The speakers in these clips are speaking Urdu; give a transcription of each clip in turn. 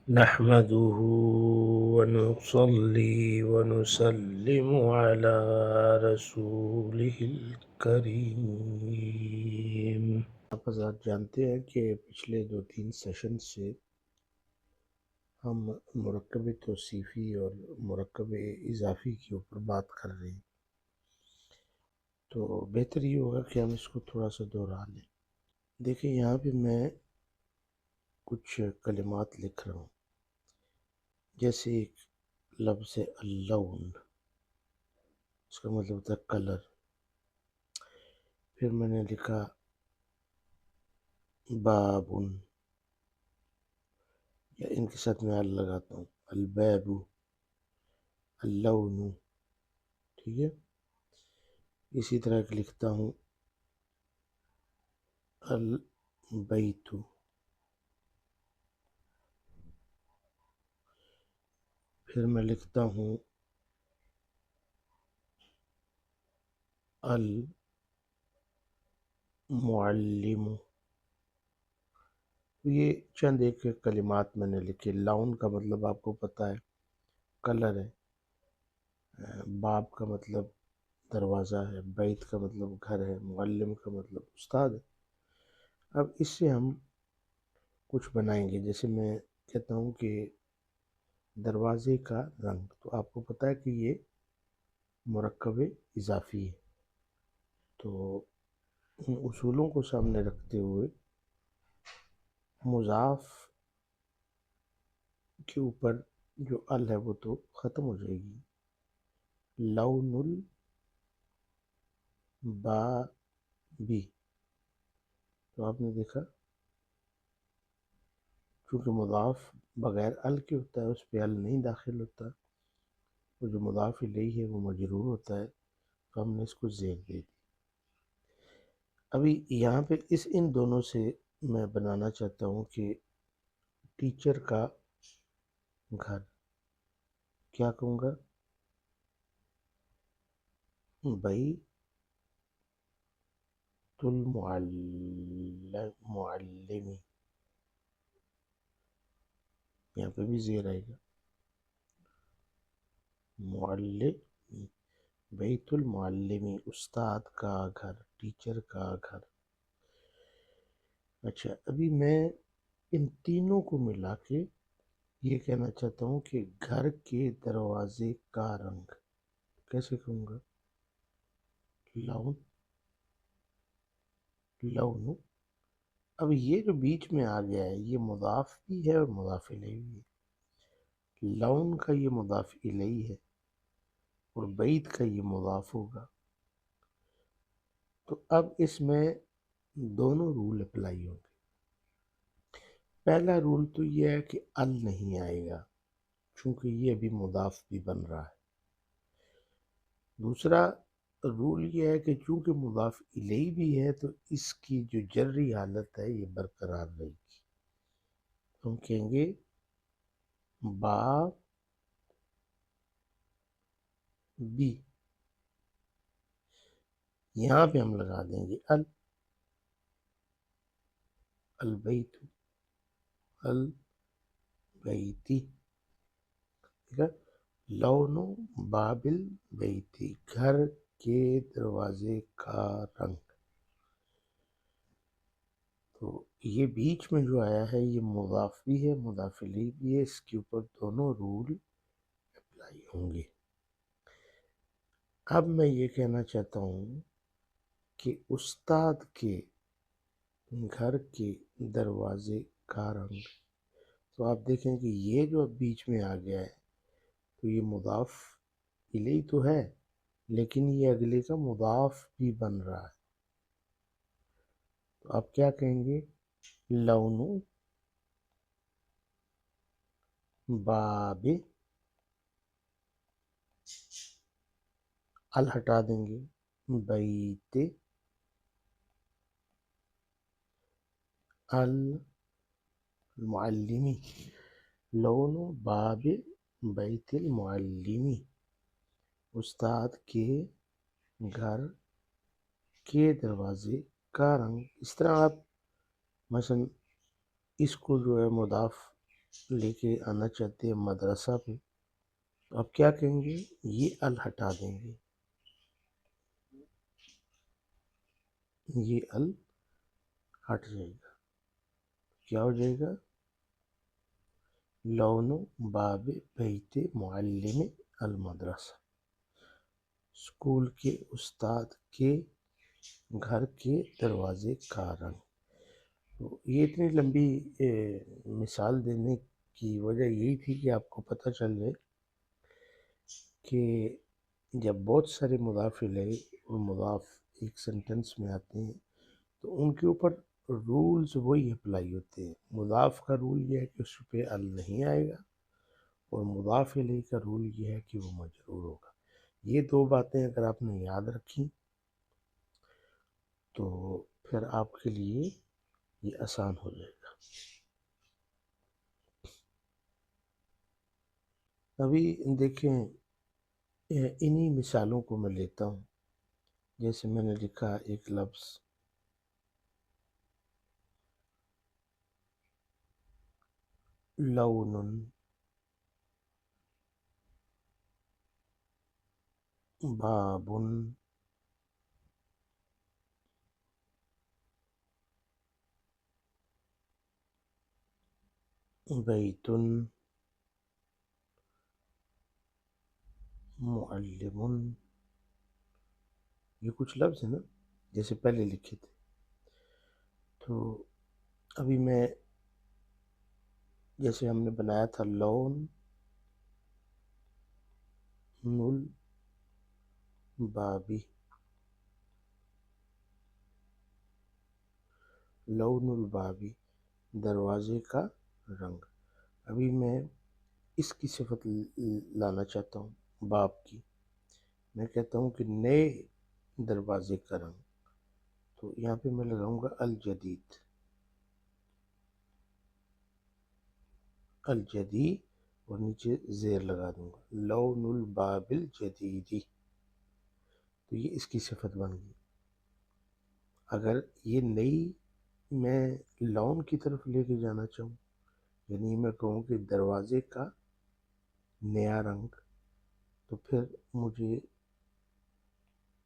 نحمده ونصلي ونسلم على رسوله الكريم۔ آپ حضرات جانتے ہیں کہ پچھلے 2-3 سیشن سے ہم مرکب توصیفی اور مرکب اضافی کے اوپر بات کر رہے ہیں، تو بہتر یہ ہوگا کہ ہم اس کو تھوڑا سا دوہرا لیں۔ دیکھیں یہاں پہ میں کچھ کلمات لکھ رہا ہوں، جیسے ایک لفظ ہے اللون، اس کا مطلب ہوتا ہے کلر۔ پھر میں نے لکھا بابن، یا ان کے ساتھ میں ال لگاتا ہوں، الباب، اللون، ٹھیک ہے۔ اسی طرح لکھتا ہوں البیت، پھر میں لکھتا ہوں المعلم۔ یہ چند ایک کلمات میں نے لکھے۔ لاؤن کا مطلب آپ کو پتہ ہے کلر ہے، باب کا مطلب دروازہ ہے، بیت کا مطلب گھر ہے، معلم کا مطلب استاد ہے۔ اب اس سے ہم کچھ بنائیں گے، جیسے میں کہتا ہوں کہ دروازے کا رنگ، تو آپ کو پتہ ہے کہ یہ مرکب اضافی ہے، تو ان اصولوں کو سامنے رکھتے ہوئے مضاف کے اوپر جو ال ہے وہ تو ختم ہو جائے گی۔ لون البابی، تو آپ نے دیکھا چونکہ مضاف بغیر ال کے ہوتا ہے، اس پہ ال نہیں داخل ہوتا، وہ جو مضاف الیہ ہے وہ مجرور ہوتا ہے، تو ہم نے اس کو زیر دے دی۔ ابھی یہاں پہ ان دونوں سے میں بنانا چاہتا ہوں کہ ٹیچر کا گھر، کیا کہوں گا؟ بیت المعلمی، یہاں پہ بھی زیر آئے گا، معلمی، بیت المعلمی، استاد کا گھر، ٹیچر کا گھر۔ اچھا، ابھی میں ان تینوں کو ملا کے یہ کہنا چاہتا ہوں کہ گھر کے دروازے کا رنگ کیسے کہوں گا؟ Loan, loan. اب یہ جو بیچ میں آ گیا ہے یہ مضاف بھی ہے اور مضاف الیہ بھی ہے۔ لون کا یہ مضاف الیہ ہے اور بیت کا یہ مضاف ہوگا، تو اب اس میں دونوں رول اپلائی ہوں گے۔ پہلا رول تو یہ ہے کہ ال نہیں آئے گا، چونکہ یہ ابھی مضاف بھی بن رہا ہے۔ دوسرا رول یہ ہے کہ چونکہ مضاف الیہ بھی ہے تو اس کی جو جری حالت ہے یہ برقرار رہے گی، ہم کہیں گے باب بی، یہاں پہ ہم لگا دیں گے البیت، البیتی، ٹھیک ہے۔ لون باب البیتی، گھر کے دروازے کا رنگ۔ تو یہ بیچ میں جو آیا ہے یہ مضاف بھی ہے مضاف الیہ بھی ہے، اس کے اوپر دونوں رول اپلائی ہوں گے۔ اب میں یہ کہنا چاہتا ہوں کہ استاد کے گھر کے دروازے کا رنگ، تو آپ دیکھیں کہ یہ جو اب بیچ میں آ گیا ہے تو یہ مضاف الیہ تو ہے لیکن یہ اگلے کا مضاف بھی بن رہا ہے، تو آپ کیا کہیں گے؟ لون باب، ال ہٹا دیں گے، بیت المعلمی، لون باب بیت المعلمی، استاد کے گھر کے دروازے کا رنگ۔ اس طرح آپ مثلا اس کو جو ہے مضاف لے کے آنا چاہتے ہیں مدرسہ پہ، تو آپ کیا کہیں گے؟ یہ ال ہٹا دیں گے، یہ ال ہٹ جائے گا، کیا ہو جائے گا؟ لون باب بیت معلم المدرسہ، اسکول کے استاد کے گھر کے دروازے کا رنگ۔ تو یہ اتنی لمبی مثال دینے کی وجہ یہی تھی کہ آپ کو پتہ چل جائے کہ جب بہت سارے مضاف الیہ اور مضاف ایک سینٹنس میں آتے ہیں تو ان کے اوپر رولز وہی اپلائی ہوتے ہیں۔ مضاف کا رول یہ ہے کہ اس پہ ال نہیں آئے گا، اور مضاف الیہ کا رول یہ ہے کہ وہ مجرور ہوگا۔ یہ دو باتیں اگر آپ نے یاد رکھی تو پھر آپ کے لیے یہ آسان ہو جائے گا۔ ابھی دیکھیں انہی مثالوں کو میں لیتا ہوں، جیسے میں نے لکھا ایک لفظ لون، باب، بیت، معلم۔ یہ کچھ لفظ ہیں نا جیسے پہلے لکھے تھے۔ تو ابھی میں جیسے ہم نے بنایا تھا لون نل بابی، لون البابی، دروازے کا رنگ۔ ابھی میں اس کی صفت لانا چاہتا ہوں باب کی، میں کہتا ہوں کہ نئے دروازے کا رنگ، تو یہاں پہ میں لگاؤں گا الجدید، الجدید، اور نیچے زیر لگا دوں گا لون الباب الجدیدی، تو یہ اس کی صفت بن گئی۔ اگر یہ نئی میں لون کی طرف لے کے جانا چاہوں، یعنی میں کہوں کہ دروازے کا نیا رنگ، تو پھر مجھے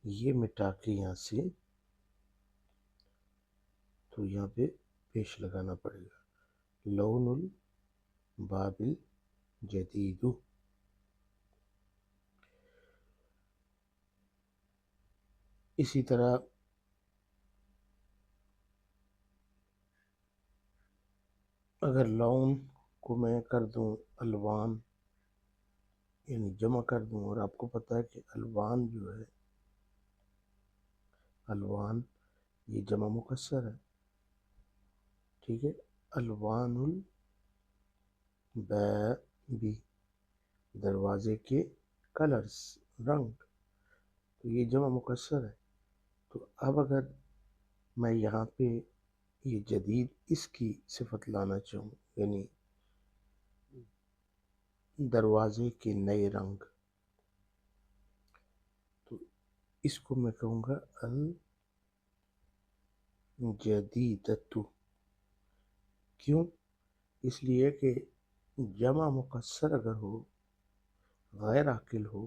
یہ مٹا کے یہاں سے تو یہاں پہ پیش لگانا پڑے گا لون الباب الجدید۔ اسی طرح اگر لون کو میں کر دوں الوان، یعنی جمع کر دوں، اور آپ کو پتہ ہے کہ الوان جو ہے، الوان یہ جمع مکسر ہے، ٹھیک ہے، الوان البابی، دروازے کے کلرز، رنگ، تو یہ جمع مکسر ہے۔ تو اب اگر میں یہاں پہ یہ جدید اس کی صفت لانا چاہوں، یعنی دروازے کے نئے رنگ، تو اس کو میں کہوں گا الجدیدۃ۔ کیوں؟ اس لیے کہ جمع مکسر اگر ہو، غیر عاقل ہو،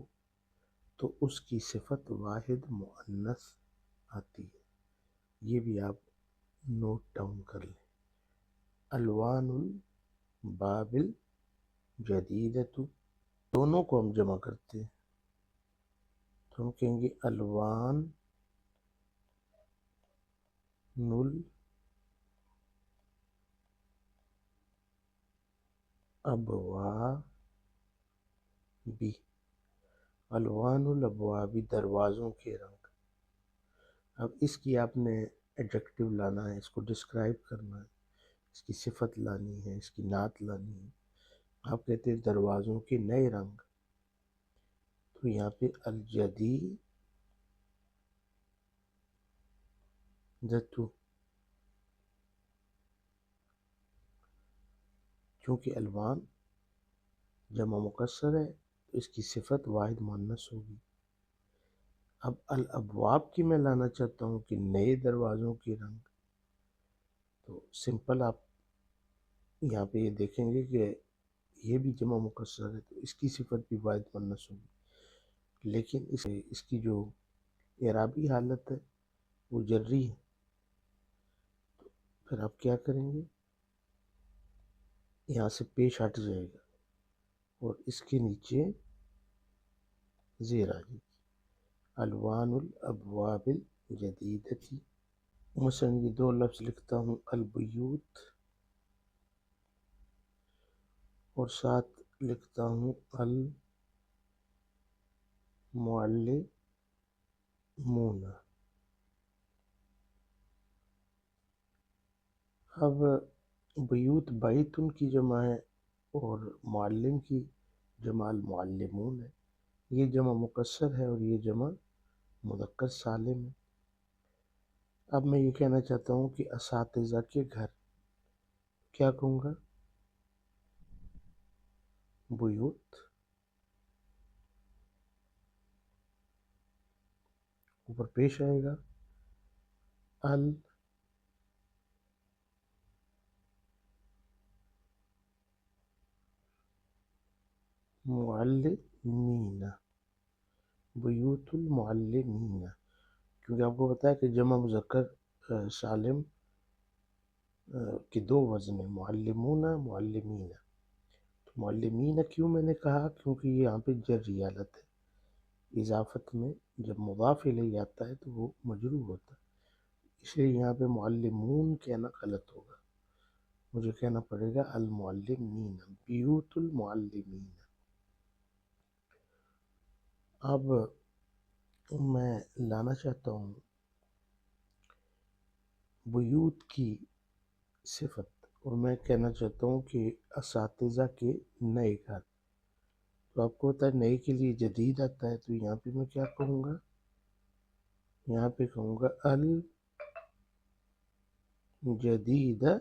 تو اس کی صفت واحد مؤنث آتی ہے۔ یہ بھی آپ نوٹ ڈاؤن کر لیں، الوان الباب الجدیدۃ، دونوں کو ہم جمع کرتے ہیں تو ہم کہیں گے الوان الابوابی، الوان الابوابی، دروازوں کے رنگ۔ اب اس کی آپ نے ایڈجیکٹو لانا ہے، اس کو ڈسکرائب کرنا ہے، اس کی صفت لانی ہے، اس کی نعت لانی ہے۔ آپ کہتے ہیں دروازوں کے نئے رنگ، تو یہاں پہ الجدیدۃ، چونکہ الوان جمع مکسر ہے تو اس کی صفت واحد مؤنث ہوگی۔ اب الابواب کی میں لانا چاہتا ہوں کہ نئے دروازوں کے رنگ، تو سمپل آپ، یہاں پہ یہ دیکھیں گے کہ یہ بھی جمع مکسر ہے تو اس کی صفت بھی واحد مؤنث ہوگی، لیکن اس کی جو اعرابی حالت ہے وہ جری ہے۔ پھر آپ کیا کریں گے، یہاں سے پیش ہٹ جائے گا اور اس کے نیچے زیر آ جائے گی، الوان الابواب الجدیدتی۔ مثلا یہ دو لفظ لکھتا ہوں، البیوت، اور ساتھ لکھتا ہوں المعلمون۔ اب بیوت بیتن کی جمع ہے اور معلم کی جمع المعلمون ہے، یہ جمع مکسر ہے اور یہ جمع مذکر سالم ہے۔ اب میں یہ کہنا چاہتا ہوں کہ اساتذہ کے گھر، کیا کہوں گا، بیوت، اوپر پیش آئے گا المعلمین، بیوت المعلمین، کیونکہ آپ کو پتا ہے کہ جمع مذکر سالم کے دو وزن ہیں، معلمون معلمین۔ تو معلمین کیوں میں نے کہا، کیونکہ یہ یہاں پہ جری حالت ہے، اضافت میں جب مضاف الیہ آتا ہے تو وہ مجرور ہوتا ہے، اس لیے یہاں پہ معلمون کہنا غلط ہوگا، مجھے کہنا پڑے گا المعلمین، بیوت المعلمین۔ اب میں لانا چاہتا ہوں بیوت کی صفت، اور میں کہنا چاہتا ہوں کہ اساتذہ کے نئے گھر، تو آپ کو پتا ہے نئے کے لیے جدید آتا ہے، تو یہاں پہ میں کیا کہوں گا، یہاں پہ کہوں گا الجدیدہ،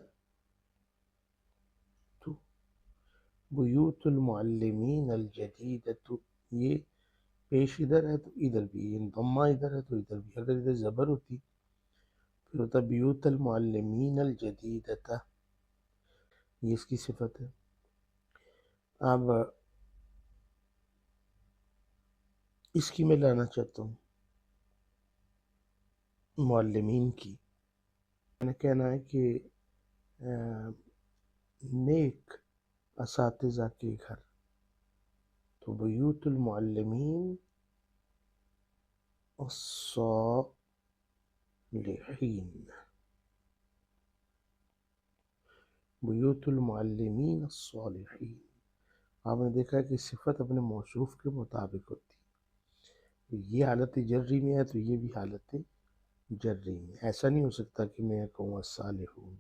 تو بیوت المعلمین الجدیدہ، یہ پیش ادھر ہے تو ادھر بھی، یہ ضمہ ادھر ہے تو ادھر بھی، اگر ادھر زبر ہوتی پھر ہوتا بیوت المعلمین الجدیدہ، یہ اس کی صفت ہے۔ اب اس کی میں لانا چاہتا ہوں معلمین کی، میں نے کہنا ہے کہ نیک اساتذہ کے گھر، تو بیوت المعلمین الصالحین، بیوت المعلمین الصالحین۔ آپ نے دیکھا ہے کہ صفت اپنے موصوف کے مطابق ہوتی ہے، یہ حالت جری میں ہے تو یہ بھی حالت جری میں، ایسا نہیں ہو سکتا کہ میں کہوں الصالحون۔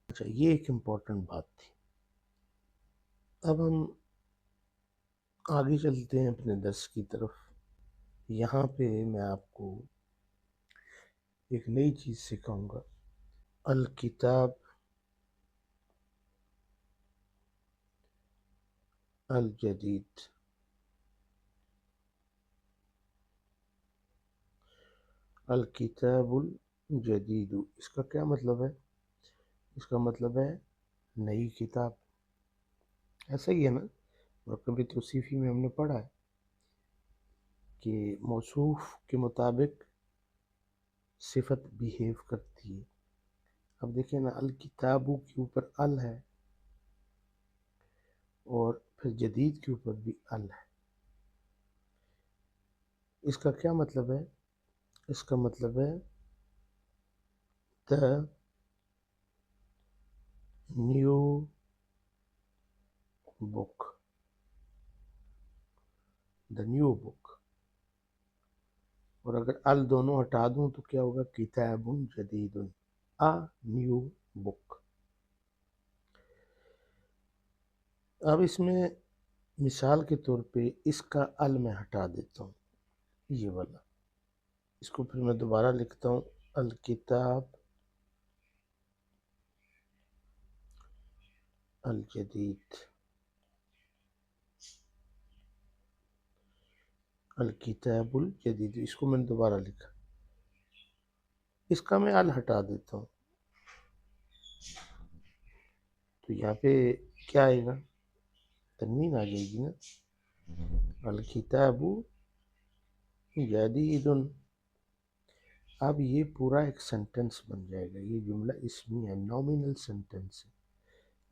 اچھا، یہ ایک امپورٹنٹ بات تھی۔ اب ہم آگے چلتے ہیں اپنے درس کی طرف۔ یہاں پہ میں آپ کو ایک نئی چیز سکھاؤں گا، الکتاب الجدید۔ الکتاب الجدید، اس کا کیا مطلب ہے، اس کا مطلب ہے نئی کتاب، ایسا ہی ہے نا، مرکب توصیفی میں ہم نے پڑھا ہے کہ موصوف کے مطابق صفت بیہیو کرتی ہے۔ اب دیکھیں نا، الکتابو کے اوپر ال ہے اور پھر جدید کے اوپر بھی ال ہے، اس کا کیا مطلب ہے، اس کا مطلب ہے the new book, the new بک، اور اگر ال دونوں ہٹا دوں تو کیا ہوگا، کتاب جدید، آ نیو بک۔ اب اس میں مثال کے طور پہ اس کا ال میں ہٹا دیتا ہوں، یہ والا، اس کو پھر میں دوبارہ لکھتا ہوں، الکتاب الجدید، الکتاب الجدید، اس کو میں نے دوبارہ لکھا، اس کا میں ال ہٹا دیتا ہوں تو یہاں پہ کیا آئے گا؟ تنوین آ جائے گی نا. الکتاب جدید. اب یہ پورا ایک سینٹنس بن جائے گا. یہ جملہ اسمی ہے، نومینل سینٹنس ہے.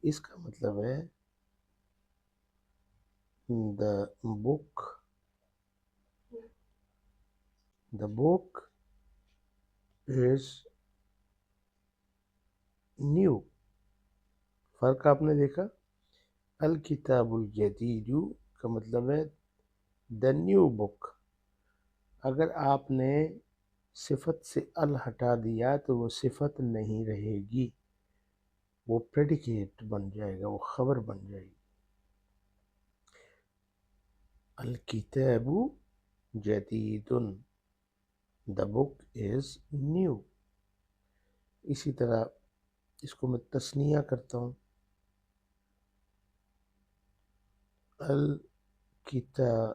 اس کا مطلب ہے the book is new. فرق آپ نے دیکھا. الکتاب الجدید کا مطلب ہے the new book. اگر آپ نے صفت سے ال ہٹا دیا تو وہ صفت نہیں رہے گی، وہ پریڈیکیٹ بن جائے گا، وہ خبر بن جائے گی. الکتاب جدید، the book is new. اسی طرح اس کو میں تثنیہ کرتا ہوں. الکتابان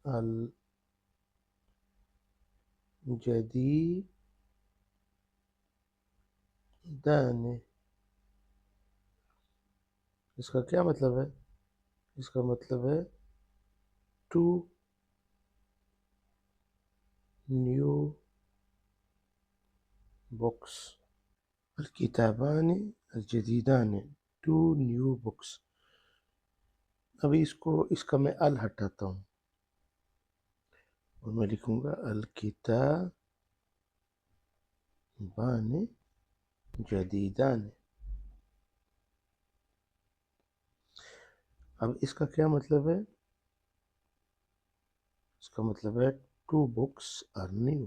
الجدیدان. اس کا کیا مطلب ہے؟ اس کا مطلب ہے ٹو نیو بکس. الکتابان الجدیدان، ٹو نیو بکس. ابھی اس کا میں ال ہٹاتا ہوں اور میں لکھوں گا الکتابان جدیدان. اب اس کا کیا مطلب ہے؟ اس کا مطلب ہے two books are new.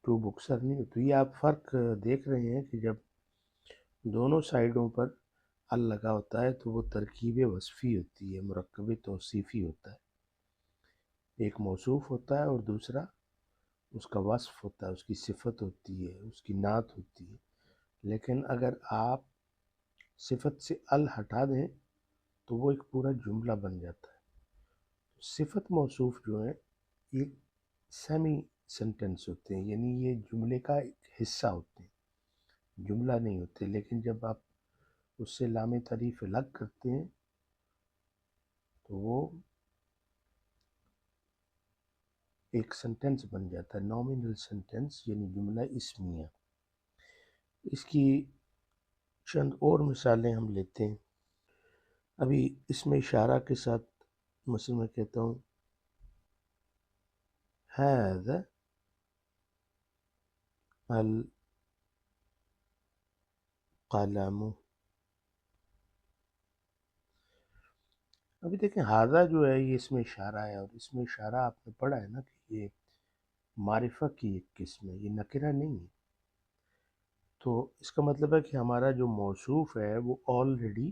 Two books are new. تو یہ آپ فرق دیکھ رہے ہیں کہ جب دونوں سائڈوں پر ال لگا ہوتا ہے تو وہ ترکیب وصفی ہوتی ہے، مرکب توصیفی ہوتا ہے. ایک موصوف ہوتا ہے اور دوسرا اس کا وصف ہوتا ہے، اس کی صفت ہوتی ہے، اس کی نعت ہوتی ہے. لیکن اگر آپ صفت سے ال ہٹا دیں تو وہ ایک پورا جملہ بن جاتا ہے. صفت موصوف جو ہیں یہ سیمی سینٹنس ہوتے ہیں، یعنی یہ جملے کا ایک حصہ ہوتے ہیں، جملہ نہیں ہوتے. لیکن جب آپ اس سے لام تعریف الگ کرتے ہیں تو وہ ایک سینٹنس بن جاتا ہے، نومینل سینٹنس یعنی جملہ اسمیہ. اس کی چند اور مثالیں ہم لیتے ہیں. ابھی اس میں اشارہ کے ساتھ مثلا میں کہتا ہوں هذا القلم. ابھی دیکھیں ہاذا جو ہے یہ اس میں اشارہ ہے، اور اس میں اشارہ آپ نے پڑھا ہے نا کہ یہ معرفہ کی ایک قسم ہے، یہ نکرہ نہیں ہے. تو اس کا مطلب ہے کہ ہمارا جو موصوف ہے وہ آلریڈی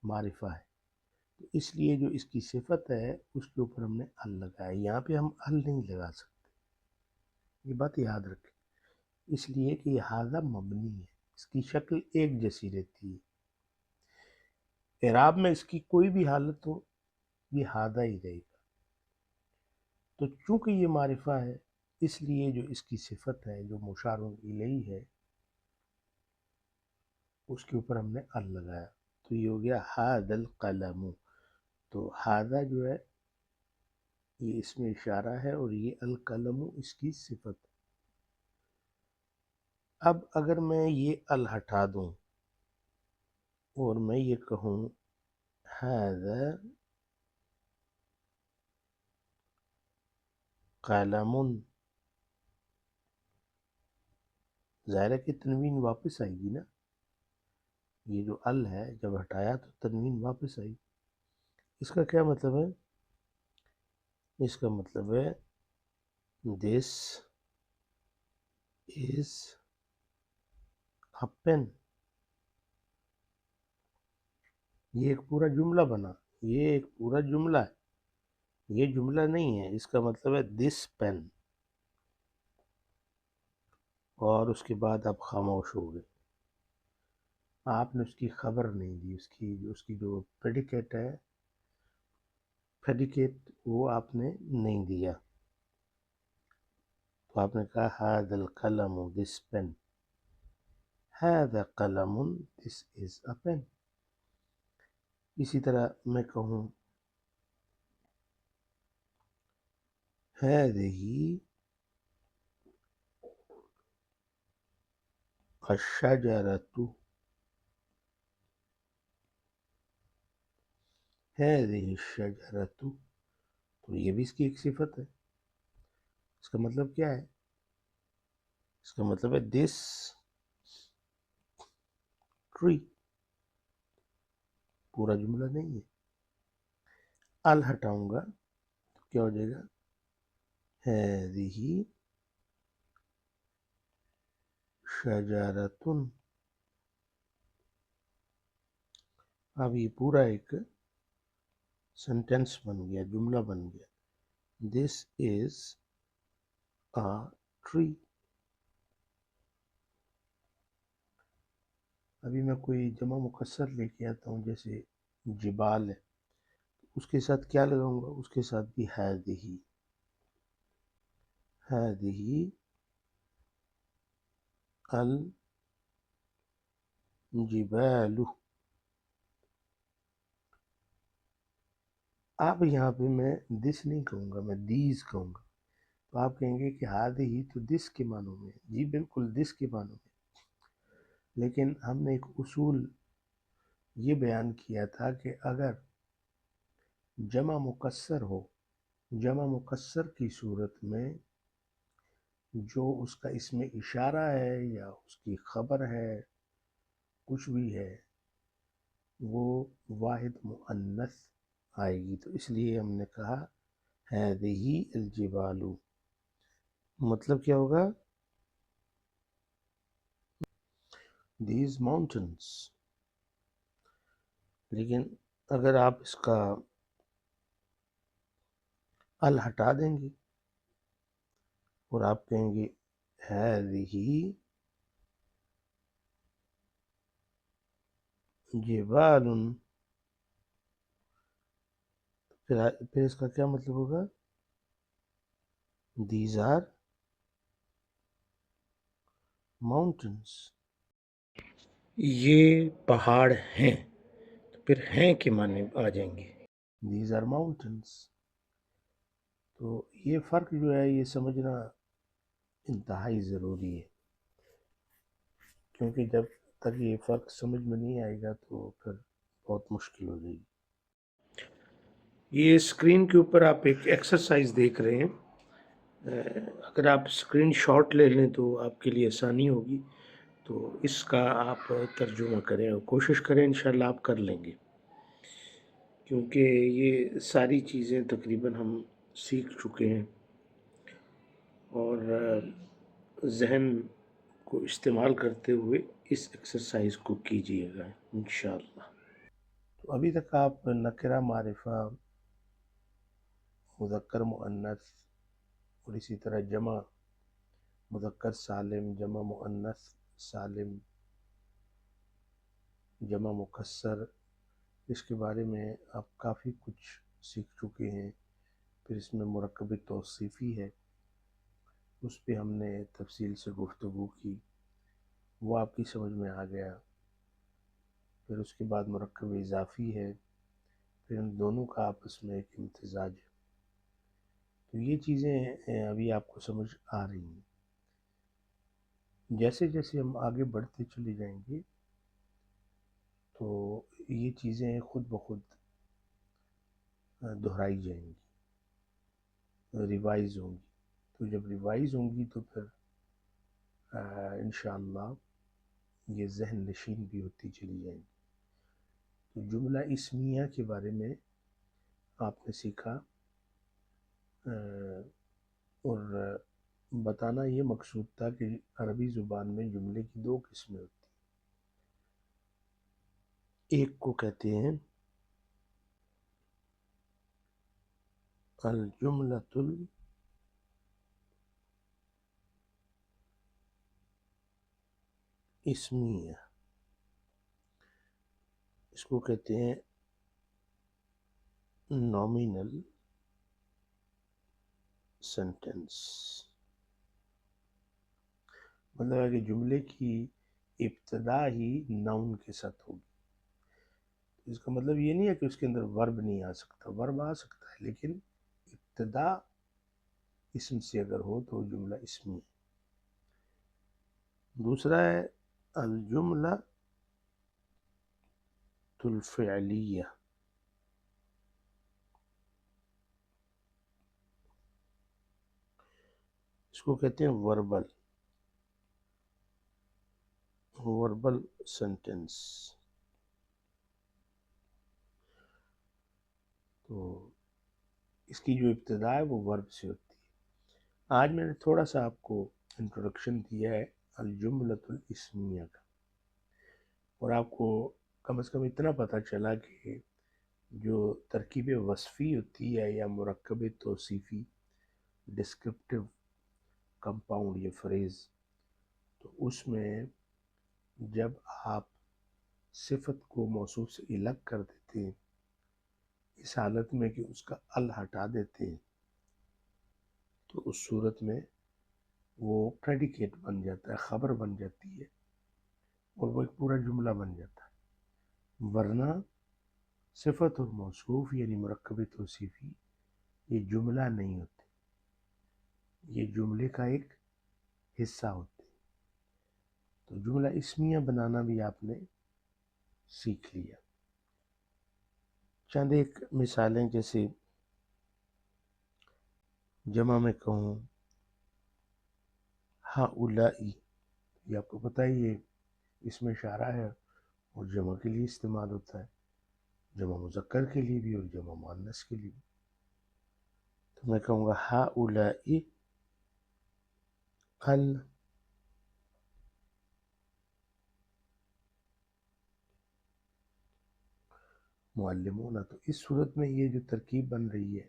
معرفہ ہے. تو اس لیے جو اس کی صفت ہے اس کے اوپر ہم نے ال لگایا. یہاں پہ ہم ال نہیں لگا سکتے، یہ بات یاد رکھیں. اس لیے کہ یہ ہاذا مبنی ہے، اس کی شکل ایک جیسی رہتی ہے. اعراب میں اس کی کوئی بھی حالت ہو یہ ہاذا ہی رہے گا. تو چونکہ یہ معرفہ ہے اس لیے جو اس کی صفت ہے جو مشار الیہ ہے اس کے اوپر ہم نے ال لگایا. تو یہ ہو گیا ھذا القلم. تو ھذا جو ہے یہ اس میں اشارہ ہے اور یہ القلم اس کی صفت. اب اگر میں یہ ال ہٹا دوں اور میں یہ کہوں ھذا قلم، ظاہر ہے کہ تنوین واپس آئے گی نا. یہ جو ال ہے جب ہٹایا تو تنوین واپس آئی. اس کا کیا مطلب ہے؟ اس کا مطلب ہے دس از اے پین. یہ ایک پورا جملہ بنا، یہ ایک پورا جملہ ہے، یہ جملہ نہیں ہے. اس کا مطلب ہے دس پین، اور اس کے بعد آپ خاموش ہو گئے. آپ نے اس کی خبر نہیں دی. اس کی جو پریڈیکیٹ ہے پریڈیکیٹ وہ آپ نے نہیں دیا، تو آپ نے کہا هذا القلم this pen، هذا قلم this is a pen۔ اسی طرح میں کہوں هذه الشجرة، هذه الشجرة، تو یہ بھی اس کی ایک صفت ہے۔ اس کا مطلب کیا ہے؟ اس کا مطلب ہے this tree، پورا جملہ نہیں ہے۔ ال ہٹاؤں گا تو کیا ہو جائے گا؟ هذه شجرة، اب یہ پورا ایک سنٹینس بن گیا، جملہ بن گیا۔ This is a tree۔ ابھی میں کوئی جمع مکسر لے کے آتا ہوں، جیسے جبال ہے، اس کے ساتھ کیا لگاؤں گا؟ اس کے ساتھ بھی هذه، هذه الجبال۔ اب یہاں پہ میں دس نہیں کہوں گا، میں دیز کہوں گا، تو آپ کہیں گے کہ هذه تو دس کے معنوں میں، جی بالکل دس کے معنوں میں، لیکن ہم نے ایک اصول یہ بیان کیا تھا کہ اگر جمع مکسر ہو، جمع مکسر کی صورت میں جو اس کا اسم اشارہ ہے یا اس کی خبر ہے، کچھ بھی ہے، وہ واحد مؤنث آئے گی، تو اس لیے ہم نے کہا هذه الجبال، مطلب کیا ہوگا؟ these mountains۔ لیکن اگر آپ اس کا ال ہٹا دیں گے اور آپ کہیں گے هذه جبال، پھر اس کا کیا مطلب ہوگا؟ these are mountains، یہ پہاڑ ہیں، تو پھر ہیں کے معنی آ جائیں گے، these are mountains۔ تو یہ فرق جو ہے یہ سمجھنا انتہائی ضروری ہے، کیونکہ جب تک یہ فرق سمجھ میں نہیں آئے گا تو پھر بہت مشکل ہو جائے گی۔ یہ اسکرین کے اوپر آپ ایک ایکسرسائز دیکھ رہے ہیں، اگر آپ اسکرین شاٹ لے لیں تو آپ کے لیے آسانی ہوگی، تو اس کا آپ ترجمہ کریں اور کوشش کریں، انشاءاللہ آپ کر لیں گے، کیونکہ یہ ساری چیزیں تقریباً ہم سیکھ چکے ہیں، اور ذہن کو استعمال کرتے ہوئے اس ایکسرسائز کو کیجیے گا انشاءاللہ۔ تو ابھی تک آپ نکرہ، معرفہ، مذکر مؤنث، اور اسی طرح جمع مذکر سالم، جمع مؤنث سالم، جمع مکسر، اس کے بارے میں آپ کافی کچھ سیکھ چکے ہیں۔ پھر اس میں مرکب توصیفی ہے، اس پہ ہم نے تفصیل سے گفتگو کی، وہ آپ کی سمجھ میں آ گیا۔ پھر اس کے بعد مرکب اضافی ہے، پھر ان دونوں کا آپس میں ایک امتزاج ہے، تو یہ چیزیں ابھی آپ کو سمجھ آ رہی ہیں۔ جیسے جیسے ہم آگے بڑھتے چلے جائیں گے تو یہ چیزیں خود بخود دہرائی جائیں گی، ریوائز ہوں گی، تو جب ریوائز ہوں گی تو پھر انشاءاللہ یہ ذہن نشین بھی ہوتی چلی جائیں گی۔ تو جملہ اسمیہ کے بارے میں آپ نے سیکھا، اور بتانا یہ مقصود تھا کہ عربی زبان میں جملے کی دو قسمیں ہوتی ہیں، ایک کو کہتے ہیں الجملۃ الاسمیہ، اس کو کہتے ہیں نامینل سینٹینس، مطلب ہے کہ جملے کی ابتدا ہی ناؤن کے ساتھ ہوگی۔ اس کا مطلب یہ نہیں ہے کہ اس کے اندر ورب نہیں آ سکتا، ورب آ سکتا ہے، لیکن ابتدا اسم سے اگر ہو تو جملہ اسمی ہے۔ دوسرا ہے الجملہ الفعلیہ، اس کو کہتے ہیں وربل سینٹینس۔ تو اس کی جو ابتدا ہے وہ ورب سے ہوتی ہے۔ آج میں نے تھوڑا سا آپ کو انٹروڈکشن دیا ہے الجملۃ الاسمیہ کا، اور آپ کو کم از کم اتنا پتہ چلا کہ جو ترکیب وصفی ہوتی ہے یا مرکب توصیفی، ڈسکرپٹیو کمپاؤنڈ یہ فریز، تو اس میں جب آپ صفت کو موصوف سے الگ کر دیتے ہیں، اس حالت میں کہ اس کا ال ہٹا دیتے ہیں، تو اس صورت میں وہ پریڈیکیٹ بن جاتا ہے، خبر بن جاتی ہے، اور وہ ایک پورا جملہ بن جاتا ہے۔ ورنہ صفت اور موصوف یعنی مرکب توصیفی یہ جملہ نہیں ہوتے، یہ جملے کا ایک حصہ ہوتے۔ تو جملہ اسمیہ بنانا بھی آپ نے سیکھ لیا۔ چند ایک مثالیں، جیسے جمع میں کہوں ہؤلائی، یہ آپ کو پتہ ہی ہے اس میں اشارہ ہے اور جمع کے لیے استعمال ہوتا ہے، جمع مذکر کے لیے بھی اور جمع مؤنث کے لیے بھی۔ تو میں کہوں گا ہؤلائی المعلمون، تو اس صورت میں یہ جو ترکیب بن رہی ہے،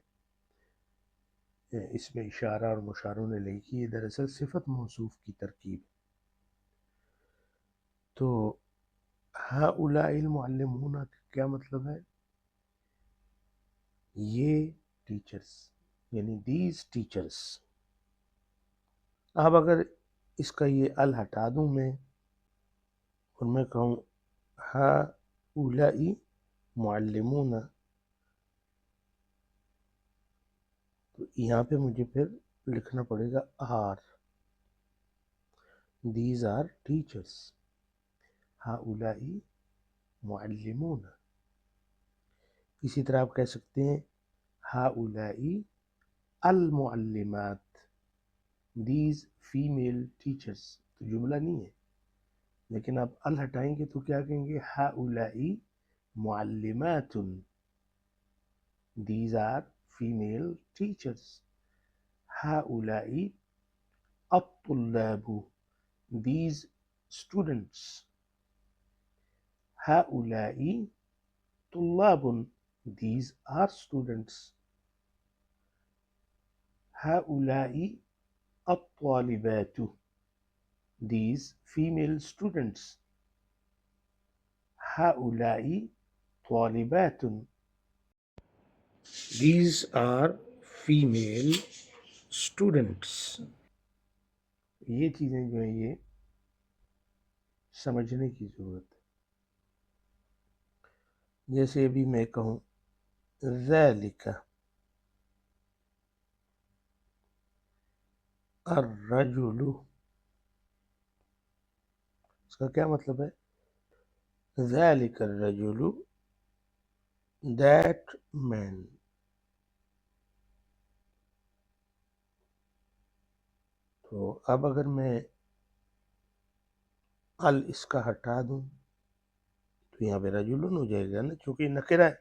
اس میں اشارہ اور مشارون الیہ کی، یہ دراصل صفت موصوف کی ترکیب ہے۔ تو ہؤلاء المعلمون کا کیا مطلب ہے؟ یہ ٹیچرز، یعنی دیز ٹیچرز۔ اب اگر اس کا یہ ال ہٹا دوں میں اور میں کہوں ہؤلاء معلمون، تو یہاں پہ مجھے پھر لکھنا پڑے گا آر، دیز آر ٹیچرز، ہؤلاء معلمون۔ اسی طرح آپ کہہ سکتے ہیں ہؤلاء المعلمات، دیز فیمیل ٹیچرز، تو جملہ نہیں ہے، لیکن آپ ال ہٹائیں گے تو کیا کہیں گے؟ ہؤلاء معلمات، دیز آر فیمیل ٹیچرز، ہؤلاء الطلاب، دیز اسٹوڈنٹس، ہؤلاء طلاب، دیز آر اسٹوڈنٹس، ہؤلاء الطالبات، دیز فیمیل اسٹوڈنٹس، ہؤلاء طالبات، دیز آر فیمیل اسٹوڈنٹس۔ یہ چیزیں جو ہیں یہ سمجھنے کی ضرورت ہے۔ جیسے ابھی میں کہوں ذالک الرجل، اس کا کیا مطلب ہے؟ ذالک الرجل، دیٹ مین۔ تو اب اگر میں ال اس کا ہٹا دوں تو یہاں پہ رجلن ہو جائے گا نا، چونکہ نکرہ ہے۔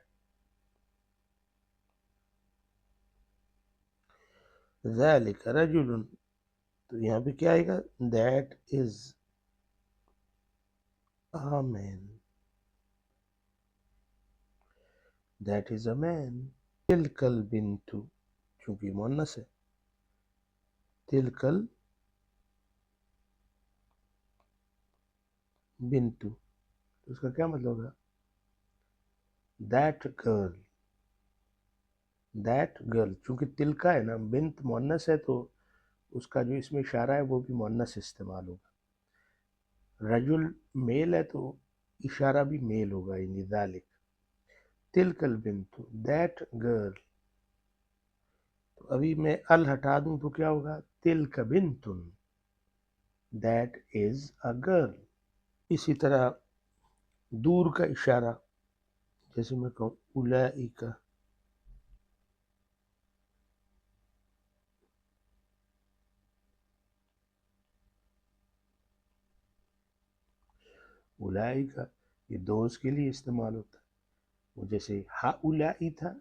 ذالک رجل، تو یہاں پہ کیا آئے گا؟ That is a main, that is اے مین۔ تلک البنت، چونکہ مؤنث ہے، تلک البنت، تو اس کا کیا مطلب ہوگا؟ دیٹ گرل، دیٹ گرل، چونکہ تلکا ہے نا، بنت مؤنث ہے تو اس کا جو اس میں اشارہ ہے وہ بھی مؤنث استعمال ہوگا. رجل میل ہے تو اشارہ بھی میل ہوگا، یعنی ذالک. تلک البنت، دیٹ گرل. تو ابھی میں ال ہٹا دوں تو کیا ہوگا؟ تلک بنت، دیٹ از اے گرل. اسی طرح دور کا اشارہ، جیسے میں کہوں اولئک، اولئک یہ دوز کے لیے استعمال ہوتا ہے. وہ جیسے ہا اولائی تھا،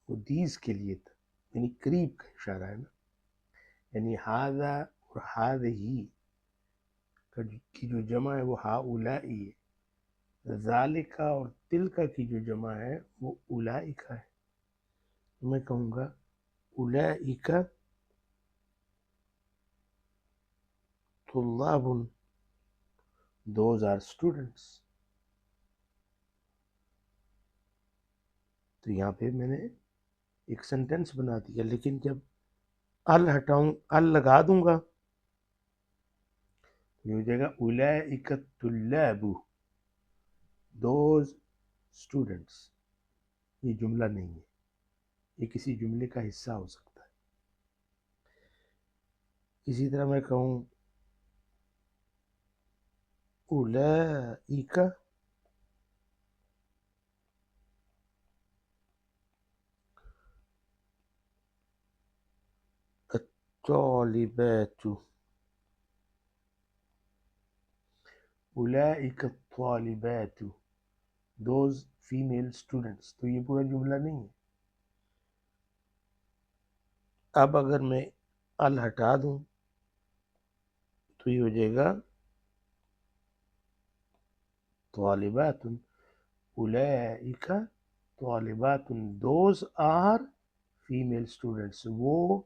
وہ دیز کے لیے تھا، یعنی قریب کا اشارہ ہے نا. یعنی ہاذا اور ہذہ کی جو جمع ہے وہ ہا اولائی ہے، ذالکا اور تلکا کی جو جمع ہے وہ اولائکا ہے. میں کہوں گا اولئک طلاب، دوز آر اسٹوڈنٹس. تو یہاں پہ میں نے ایک سینٹینس بنا دیا، لیکن جب ال ہٹاؤں، ال لگا دوں گا، یہ ہو جائے گا اولئک الطلاب، دوز اسٹوڈنٹس. یہ جملہ نہیں ہے، یہ کسی جملے کا حصہ ہو سکتا ہے. اسی طرح میں کہوں اولئک الطالبات، اولئک الطالبات، دوز فیمیل اسٹوڈنٹس. تو یہ پورا جملہ نہیں ہے. اب اگر میں ال ہٹا دوں تو یہ ہو جائے گا طالبات، اولئک طالبات، دوز آر فیمیل اسٹوڈنٹس، وہ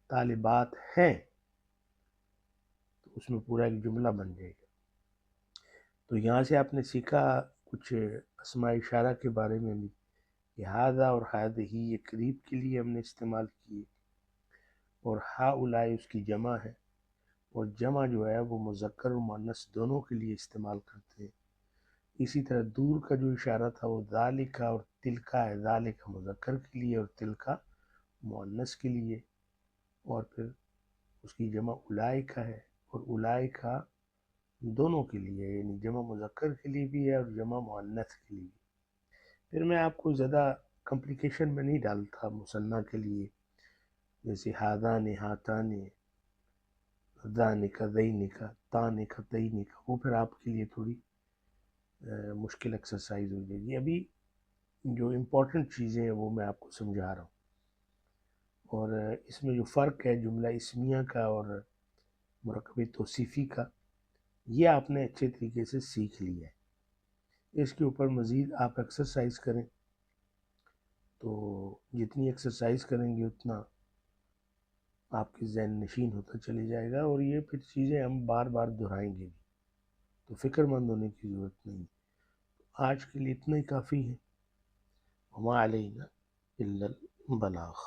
طالبات ہیں. تو اس میں پورا ایک جملہ بن جائے گا. تو یہاں سے آپ نے سیکھا کچھ اسماء اشارہ کے بارے میں بھی، کہ ہذا اور ہذہ یہ قریب کے لیے ہم نے استعمال کیے، اور ہا اولائی اس کی جمع ہے، اور جمع جو ہے وہ مذکر و مؤنث دونوں کے لیے استعمال کرتے ہیں. اسی طرح دور کا جو اشارہ تھا وہ ذالکا اور تلکا ہے، ذالکا مذکر کے لیے اور تلکا مؤنث کے لیے. اور پھر اس کی جمع اولائکا ہے، اور اولائکا دونوں کے لیے، یعنی جمع مذکر کے لیے بھی ہے اور جمع مؤنث کے لیے بھی. پھر میں آپ کو زیادہ کمپلیکیشن میں نہیں ڈالتا مثنیٰ کے لیے، جیسے ہادان، ہاتان، ذانک، ذینک، تانک، تینک، وہ پھر آپ کے لیے تھوڑی مشکل ایکسرسائز ہو جائے گی. ابھی جو امپورٹنٹ چیزیں ہیں وہ میں آپ کو سمجھا رہا ہوں. اور اس میں جو فرق ہے جملہ اسمیہ کا اور مرکب توصیفی کا، یہ آپ نے اچھے طریقے سے سیکھ لیا ہے. اس کے اوپر مزید آپ ایکسرسائز کریں، تو جتنی ایکسرسائز کریں گے اتنا آپ کے ذہن نشین ہوتا چلے جائے گا، اور یہ پھر چیزیں ہم بار بار دہرائیں گے بھی. تو فکر مند ہونے کی ضرورت نہیں. آج کے لیے اتنا ہی کافی ہے. وما علینا الا البلاغ.